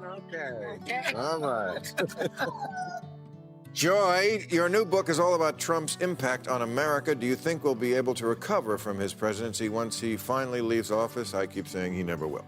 Okay. All right. Joy, your new book is all about Trump's impact on America. Do you think we'll be able to recover from his presidency once he finally leaves office? I keep saying he never will.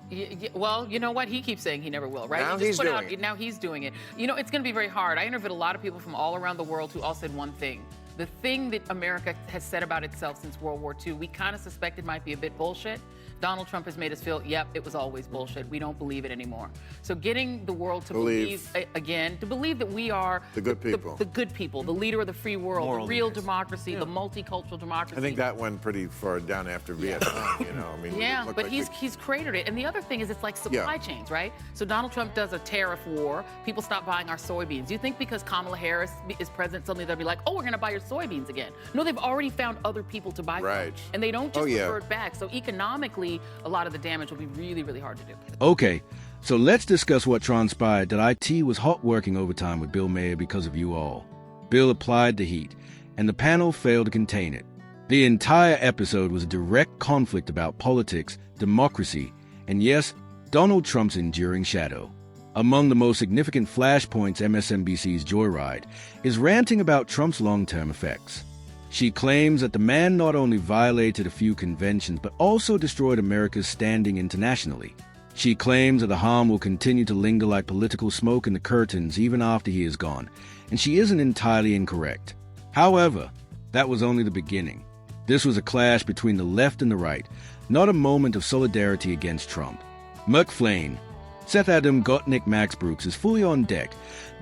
Well, you know what? He keeps saying he never will, right? Now he's doing it. Now he's doing it. You know, it's going to be very hard. I interviewed a lot of people from all around the world who all said one thing. The thing that America has said about itself since World War II, we kind of suspected might be a bit bullshit. Donald Trump has made us feel, yep, it was always bullshit. We don't believe it anymore. So getting the world to believe again, to believe that we are the good people, the good people, the leader of the free world, Moral the real leaders. democracy, the multicultural democracy. I think that went pretty far down after Vietnam, you know. I mean, yeah, it but like he's created it. And the other thing is it's like supply chains, right? So Donald Trump does a tariff war. People stop buying our soybeans. Do you think because Kamala Harris is president, suddenly they'll be like, oh, we're going to buy your soybeans again? No, they've already found other people to buy from. And they don't just revert back. So economically, a lot of the damage will be really, really hard to do. Okay, so let's discuss what transpired that IT was hot working overtime with Bill Maher because of you all. Bill applied the heat, and the panel failed to contain it. The entire episode was a direct conflict about politics, democracy, and yes, Donald Trump's enduring shadow. Among the most significant flashpoints MSNBC's Joyride is ranting about Trump's long-term effects. She claims that the man not only violated a few conventions but also destroyed America's standing internationally. She claims that the harm will continue to linger like political smoke in the curtains even after he is gone, and she isn't entirely incorrect. However, that was only the beginning. This was a clash between the left and the right, not a moment of solidarity against Trump. McFlane, Seth Adam Gottnick Max Brooks is fully on deck,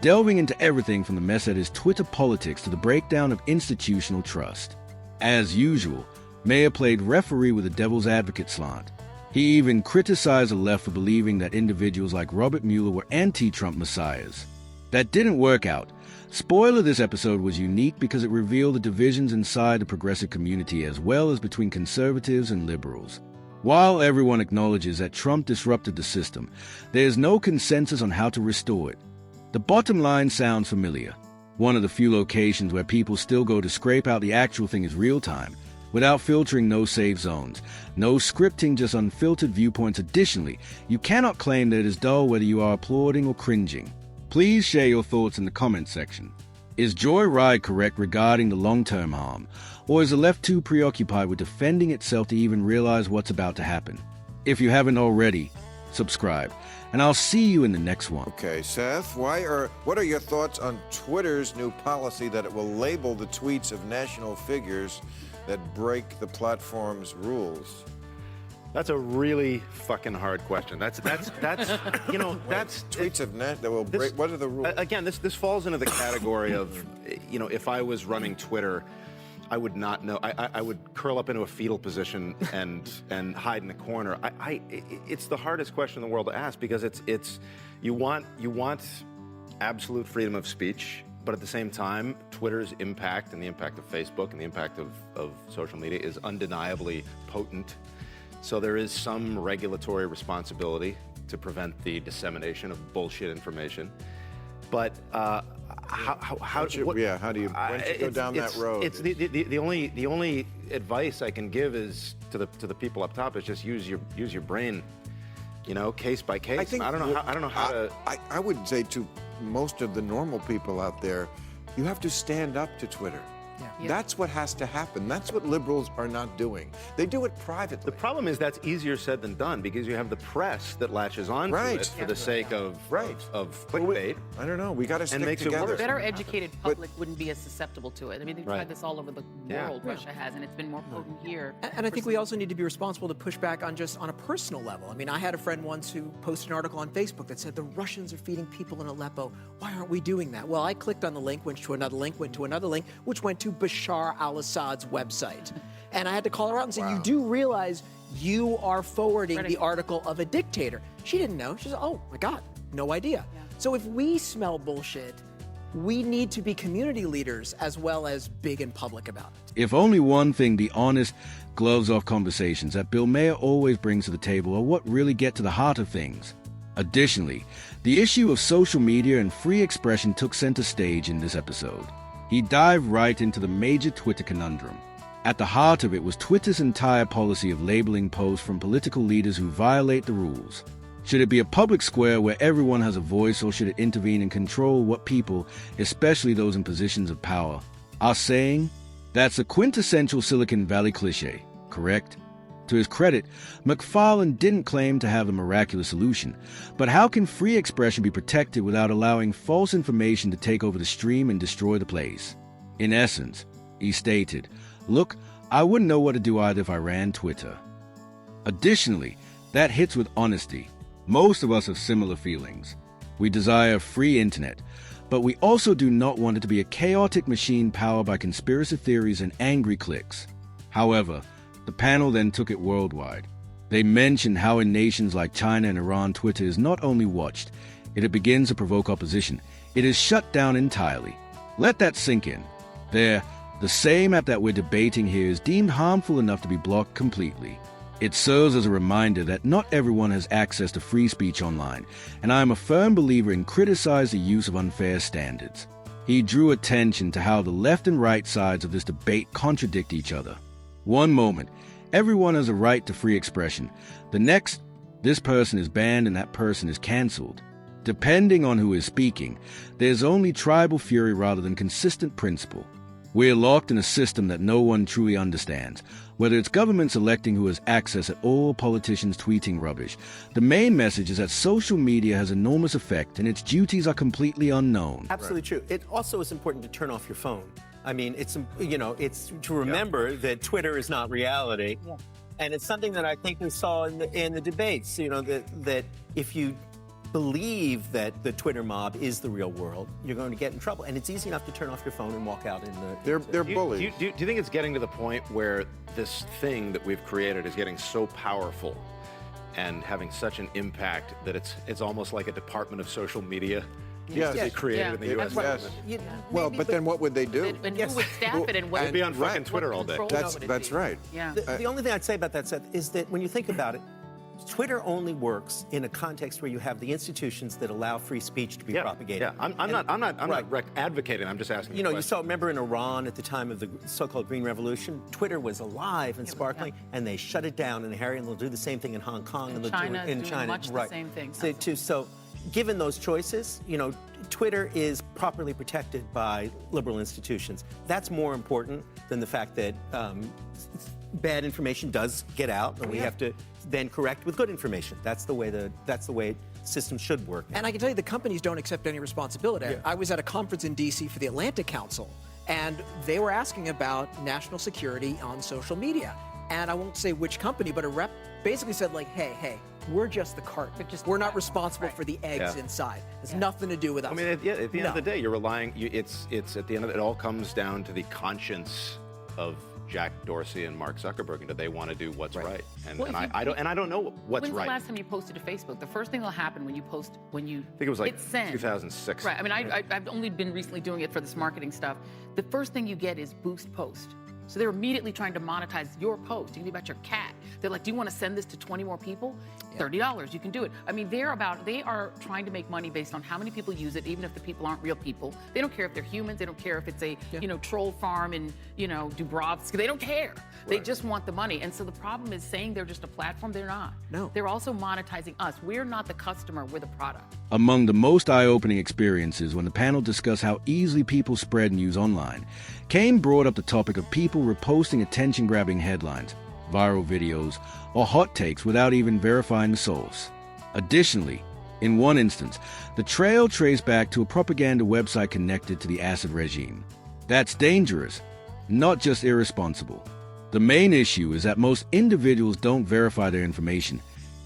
delving into everything from the mess that is Twitter politics to the breakdown of institutional trust. As usual, Maher played referee with a devil's advocate slant. He even criticized the left for believing that individuals like Robert Mueller were anti-Trump messiahs. That didn't work out. Spoiler, this episode was unique because it revealed the divisions inside the progressive community as well as between conservatives and liberals. While everyone acknowledges that Trump disrupted the system, there is no consensus on how to restore it. The bottom line sounds familiar. One of the few locations where people still go to scrape out the actual thing is real-time, without filtering, no safe zones, no scripting, just unfiltered viewpoints. Additionally, you cannot claim that it is dull whether you are applauding or cringing. Please share your thoughts in the comments section. Is Joyride correct regarding the long-term harm, or is the left too preoccupied with defending itself to even realize what's about to happen? If you haven't already, subscribe, and I'll see you in the next one. Okay, Seth, what are your thoughts on Twitter's new policy that it will label the tweets of national figures that break the platform's rules? That's a really fucking hard question. That's you know, that's tweets of that will break. What are the rules? Again, this falls into the category of, you know, if I was running Twitter, I would not know. I would curl up into a fetal position and hide in the corner. It's the hardest question in the world to ask because it's you want absolute freedom of speech, but at the same time, Twitter's impact and the impact of Facebook and the impact of social media is undeniably potent. So there is some regulatory responsibility to prevent the dissemination of bullshit information. But how do you go down that road? It's the only advice I can give is to the people up top is just use your brain, you know, case by case. I don't know how to. I would say to most of the normal people out there, you have to stand up to Twitter. Yeah. That's what has to happen. That's what liberals are not doing. They do it privately. The problem is that's easier said than done because you have the press that latches on to it for the sake of clickbait. I don't know. We got to stick together. A better educated public wouldn't be as susceptible to it. I mean, they've tried this all over the world. Russia has, and it's been more potent here. And I think we also need to be responsible to push back on just on a personal level. I mean, I had a friend once who posted an article on Facebook that said the Russians are feeding people in Aleppo. Why aren't we doing that? Well, I clicked on the link, went to another link, which went to Bashar al-Assad's website. And I had to call her out and say, you do realize you are forwarding the article of a dictator. She didn't know. She said, oh my God, no idea. Yeah. So if we smell bullshit, we need to be community leaders as well as big and public about it. If only one thing, the honest, gloves-off conversations that Bill Maher always brings to the table are what really get to the heart of things. Additionally, the issue of social media and free expression took center stage in this episode. He dived right into the major Twitter conundrum. At the heart of it was Twitter's entire policy of labeling posts from political leaders who violate the rules. Should it be a public square where everyone has a voice, or should it intervene and control what people, especially those in positions of power, are saying? That's a quintessential Silicon Valley cliché, correct? To his credit, McFarlane didn't claim to have a miraculous solution, but how can free expression be protected without allowing false information to take over the stream and destroy the place? In essence, he stated, "Look, I wouldn't know what to do either if I ran Twitter." Additionally, that hits with honesty. Most of us have similar feelings. We desire a free internet, but we also do not want it to be a chaotic machine powered by conspiracy theories and angry clicks. However, the panel then took it worldwide. They mentioned how in nations like China and Iran, Twitter is not only watched, it begins to provoke opposition. It is shut down entirely. Let that sink in. The same app that we're debating here is deemed harmful enough to be blocked completely. It serves as a reminder that not everyone has access to free speech online, and I am a firm believer in criticizing the use of unfair standards. He drew attention to how the left and right sides of this debate contradict each other. One moment, everyone has a right to free expression. The next, this person is banned and that person is cancelled. Depending on who is speaking, there's only tribal fury rather than consistent principle. We're locked in a system that no one truly understands. Whether it's governments electing who has access at all, politicians tweeting rubbish, the main message is that social media has enormous effect and its duties are completely unknown. Absolutely true. It also is important to turn off your phone. I mean, it's to remember that Twitter is not reality. Yeah. And it's something that I think we saw in the debates, that if you believe that the Twitter mob is the real world, you're going to get in trouble. And it's easy enough to turn off your phone and walk out in the... They're bullies. Do you think it's getting to the point where this thing that we've created is getting so powerful and having such an impact that it's almost like a department of social media? Yes. Created in the U.S. Yes. Yeah, Well, but then what would they do? And who would staff it and what? They'd be on fucking Twitter all day. That's right. Yeah. The only thing I'd say about that, Seth, is that when you think about it, Twitter only works in a context where you have the institutions that allow free speech to be propagated. Yeah, I'm not advocating. I'm just asking. You saw. Remember in Iran at the time of the so-called Green Revolution, Twitter was alive and sparkling, and they shut it down. And they'll do the same thing in Hong Kong and China in China. Much the same thing. So, given those choices, Twitter is properly protected by liberal institutions. That's more important than the fact that bad information does get out, and we have to then correct with good information. That's the way systems should work. And I can tell you the companies don't accept any responsibility. Yeah. I was at a conference in D.C. for the Atlantic Council, and they were asking about national security on social media. And I won't say which company, but a rep basically said, like, hey, we're just the cart. We're not responsible for the eggs inside. It's nothing to do with us. I mean, at the end of the day, you're relying. It's at the end of it all comes down to the conscience of Jack Dorsey and Mark Zuckerberg, and do they want to do what's right? And, Well, I don't know what's When's right. the last time you posted to Facebook? The first thing that'll happen when you I think it was like hit send. 2006. Right. I mean, I've only been recently doing it for this marketing stuff. The first thing you get is boost post. So they're immediately trying to monetize your post. It can be about your cat. They're like, do you want to send this to 20 more people? $30, you can do it. I mean, they are trying to make money based on how many people use it, even if the people aren't real people. They don't care if they're humans. They don't care if it's a, troll farm in, Dubrovsk. They don't care. They just want the money. And so the problem is saying they're just a platform. They're not. No. They're also monetizing us. We're not the customer. We're the product. Among the most eye-opening experiences when the panel discussed how easily people spread news online, Kane brought up the topic of people reposting attention-grabbing headlines, viral videos, or hot takes without even verifying the source. Additionally, in one instance, the trail traced back to a propaganda website connected to the Assad regime. That's dangerous, not just irresponsible. The main issue is that most individuals don't verify their information.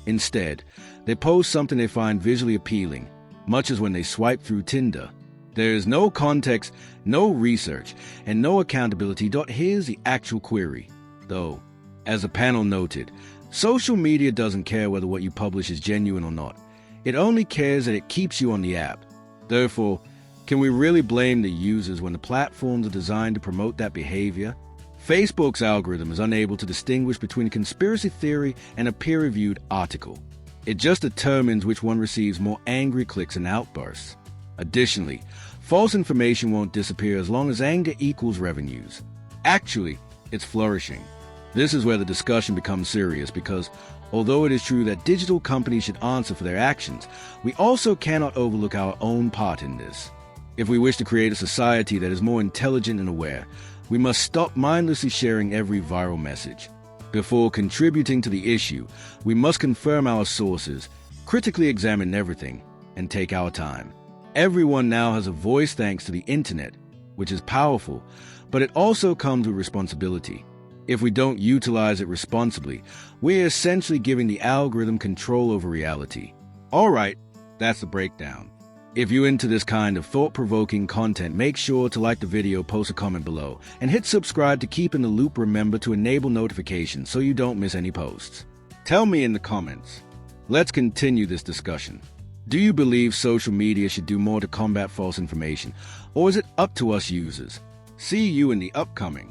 Instead, they post something they find visually appealing, much as when they swipe through Tinder. There is no context, no research, and no accountability. Here's the actual query, though. As the panel noted, social media doesn't care whether what you publish is genuine or not. It only cares that it keeps you on the app. Therefore, can we really blame the users when the platforms are designed to promote that behavior? Facebook's algorithm is unable to distinguish between a conspiracy theory and a peer-reviewed article. It just determines which one receives more angry clicks and outbursts. Additionally, false information won't disappear as long as anger equals revenues. Actually, it's flourishing. This is where the discussion becomes serious because, although it is true that digital companies should answer for their actions, we also cannot overlook our own part in this. If we wish to create a society that is more intelligent and aware, we must stop mindlessly sharing every viral message. Before contributing to the issue, we must confirm our sources, critically examine everything, and take our time. Everyone now has a voice thanks to the internet, which is powerful, but it also comes with responsibility. If we don't utilize it responsibly, we're essentially giving the algorithm control over reality. All right, that's the breakdown. If you're into this kind of thought-provoking content, make sure to like the video, post a comment below, and hit subscribe to keep in the loop. Remember to enable notifications so you don't miss any posts. Tell me in the comments. Let's continue this discussion. Do you believe social media should do more to combat false information, or is it up to us users? See you in the upcoming